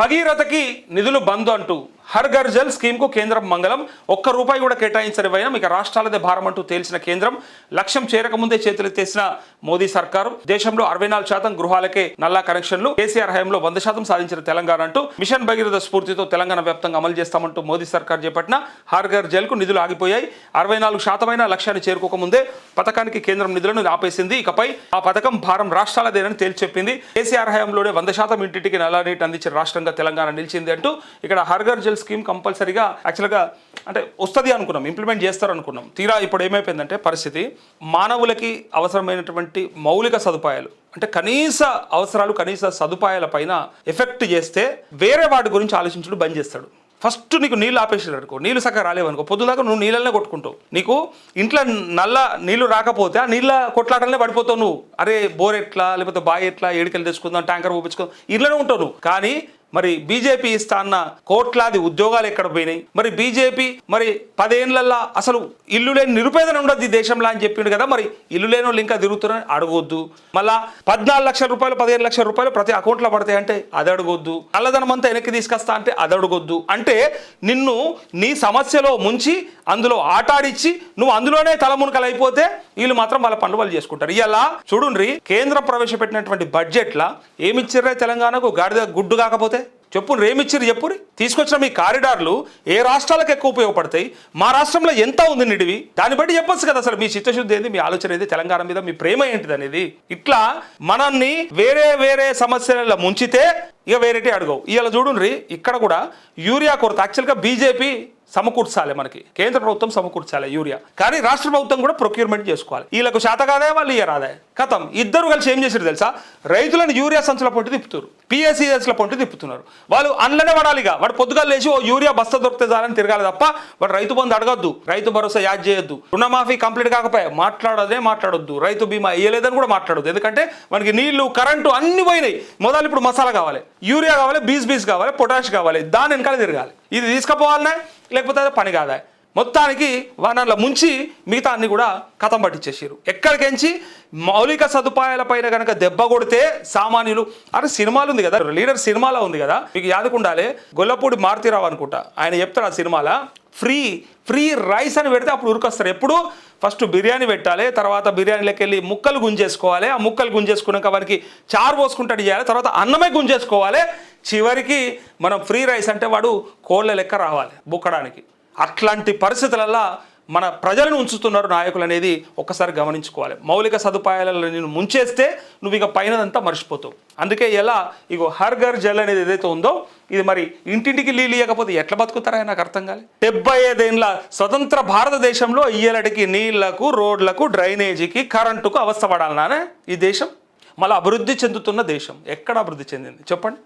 భగీరథకి నిధులు బంద్ అంటూ హర్ ఘర్ జల్ స్కీమ్ కు కేంద్రం మంగళం. ఒక్క రూపాయి కూడా కేటాయించని వైనం ఇక రాష్ట్రాలదే భారం అంటూ తేల్చిన కేంద్రం. లక్ష్యం చేరకముందే చేతులెత్తేసిన మోదీ సర్కారు. దేశంలో 64% గృహాలకే నల్లా కనెక్షన్లు. కేసీఆర్ హయాంలో 100% సాధించిన తెలంగాణ అంటూ మిషన్ భగీరథ స్ఫూర్తితో తెలంగాణ వ్యాప్తంగా అమలు చేస్తామంటూ మోదీ సర్కార్ చేపట్టిన హర్ ఘర్ జల్ కు నిధులు ఆగిపోయాయి. 64% లక్ష్యాన్ని చేరుకోకముందే పథకానికి కేంద్రం నిధులను ఆపేసింది. ఇకపై ఆ పథకం భారం రాష్ట్రాలదేనని తేల్చి చెప్పింది. కేసీఆర్ హయాంలోనే 100% ఇంటింటికి నల్లా నీటి అందించిన రాష్ట్రంగా తెలంగాణ నిలిచింది అంటూ ఇక్కడ హర్ ఘర్ జల్ స్కీమ్ కంపల్సరీగా యాక్చువల్గా అంటే వస్తుంది అనుకున్నాం, ఇంప్లిమెంట్ చేస్తారు అనుకున్నాం. తీరా ఇప్పుడు ఏమైపోయిందంటే పరిస్థితి, మానవులకి అవసరమైనటువంటి మౌలిక సదుపాయాలు అంటే కనీస అవసరాలు కనీస సదుపాయాల పైన ఎఫెక్ట్ చేస్తే వేరే వాటి గురించి ఆలోచించడం బంద్ చేస్తాడు. ఫస్ట్ నీకు నీళ్ళు ఆపేసాడు అనుకో, నీళ్ళు సక్కగా రాలేవనుకో, పొద్దుదాకా నువ్వు నీళ్ళనే కొట్టుకుంటావు. నీకు ఇంట్లో నీళ్ళు రాకపోతే ఆ నీళ్ళ కొట్లాటలనే పడిపోతావు నువ్వు. అరే బోర్ ఎట్లా, లేకపోతే బాయ్ ఎట్లా, ఏడికెళ్ళి తెచ్చుకుందాం, ట్యాంకర్ ఊపించుకుందాం, ఇళ్ళనే ఉంటావు నువ్వు. కానీ మరి బీజేపీ ఇస్తా అన్న కోట్లాది ఉద్యోగాలు ఎక్కడ పోయినాయి? మరి బీజేపీ మరి 10 ఏళ్లలో అసలు ఇల్లు లేని నిరుపేదన ఉండదు ఈ దేశంలో అని చెప్పిండు కదా. మరి ఇల్లు లేని వాళ్ళు ఇంకా తిరుగుతున్నారని అడగొద్దు. మళ్ళా 14 లక్షల రూపాయలు 15 లక్షల రూపాయలు ప్రతి అకౌంట్లో పడతాయి అంటే అది అడగొద్దు. నల్లధనం అంతా వెనక్కి తీసుకొస్తా అంటే అది అడగొద్దు. అంటే నిన్ను నీ సమస్యలో ముంచి అందులో ఆటాడిచ్చి నువ్వు అందులోనే తలమునకలు అయిపోతే వీళ్ళు మాత్రం వాళ్ళ పనులు వాళ్ళు చేసుకుంటారు. ఇలా చూడుండ్రి, కేంద్రం ప్రవేశపెట్టినటువంటి బడ్జెట్లా ఏమిచ్చిర్రే తెలంగాణకు? గాడిద గుడ్డు కాకపోతే చెప్పు, రేమిచ్చిర్రు చెప్పురి. తీసుకొచ్చిన మీ కారిడార్లు ఏ రాష్ట్రాలకు ఎక్కువ ఉపయోగపడతాయి? మా రాష్ట్రంలో ఎంత ఉంది నిడివి? దాన్ని బట్టి చెప్పొచ్చు కదా అసలు మీ చిత్తశుద్ధి ఏంది, మీ ఆలోచన ఏంది, తెలంగాణ మీద మీ ప్రేమ ఏంటిది అనేది. ఇట్లా మనల్ని వేరే వేరే సమస్యలలో ముంచితే ఇక వేరేటి అడగవు. ఇవాళ చూడుండ్రి, ఇక్కడ కూడా యూరియా కొరత యాక్చువల్గా బీజేపీ సమకూర్చాలి, మనకి కేంద్ర ప్రభుత్వం సమకూర్చాలి యూరియా, కానీ రాష్ట్ర ప్రభుత్వం కూడా ప్రొక్యూర్మెంట్ చేసుకోవాలి. వీళ్ళకు శాత కాదే, వాళ్ళు ఇయ్యరాదే, కథం ఇద్దరు కలిసి ఏం చేశారు తెలుసా? రైతులను యూరియా సంచుల పొంటి తిప్పుతారు, పిఎస్సిఎస్ల పొంటి తిప్పుతున్నారు. వాళ్ళు అందులోనే పడాలిగా. వాడు పొద్దుగా లేచి ఓ యూరియా బస్తా దొరికితే చాలని తిరగాలి తప్ప వాడు రైతు బంధు అడగద్దు, రైతు భరోసా యాడ్ చేయొద్దు, రుణమాఫీ కంప్లీట్ కాకపోయా మాట్లాడొద్దు, రైతు బీమా వేయలేదని కూడా మాట్లాడొద్దు. ఎందుకంటే మనకి నీళ్లు కరెంటు అన్ని పోయినాయి. మొదలు ఇప్పుడు మసాలా కావాలి, యూరియా కావాలి, బీస్ కావాలి, పొటాష్ కావాలి, దాని వెనకాల తిరగాలి. ఇది తీసుకుపోవాలనే లేకపోతే అది పని కాదా? మొత్తానికి వనరుల ముంచి మిగతా అన్ని కూడా కథం పట్టించేసారు. ఎక్కడికెంచి మౌలిక సదుపాయాల పైన కనుక దెబ్బ కొడితే సామాన్యులు, అరే సినిమాలు ఉంది కదా, లీడర్ సినిమాలో ఉంది కదా, మీకు యాదకుండాలి, గొల్లపూడి మారుతీరావు అనుకుంటా, ఆయన చెప్తాడు ఆ సినిమాలో ఫ్రీ రైస్ అని పెడితే అప్పుడు ఉరికొస్తారు. ఎప్పుడు ఫస్ట్ బిర్యానీ పెట్టాలి, తర్వాత బిర్యానీలోకి వెళ్ళి ముక్కలు గుంజేసుకోవాలి, ఆ ముక్కలు గుంజేసుకున్నాక వారికి చారు పోసుకుంటాడు చేయాలి, తర్వాత అన్నమే గుంజేసుకోవాలి, చివరికి మనం ఫ్రీ రైస్ అంటే వాడు కోళ్ళ లెక్క రావాలి బుక్కడానికి. అట్లాంటి పరిస్థితులల్లో మన ప్రజలను ఉంచుతున్నారు నాయకులు అనేది ఒక్కసారి గమనించుకోవాలి. మౌలిక సదుపాయాలలో నేను ముంచేస్తే నువ్వు ఇక పైనదంతా మర్చిపోతావు. అందుకే ఎలా ఇగో హర్ ఘర్ జల్ అనేది ఏదైతే ఉందో ఇది మరి ఇంటింటికి నీళ్ళు ఇవ్వకపోతే ఎట్లా బతుకుతారా నాకు అర్థం కాలే. 75 ఏళ్ళ స్వతంత్ర భారతదేశంలో ఇయ్యలటికి నీళ్లకు, రోడ్లకు, డ్రైనేజీకి, కరెంటుకు అవస్థ పడాలనే ఈ దేశం మళ్ళీ అభివృద్ధి చెందుతున్న దేశం. ఎక్కడ అభివృద్ధి చెందింది చెప్పండి?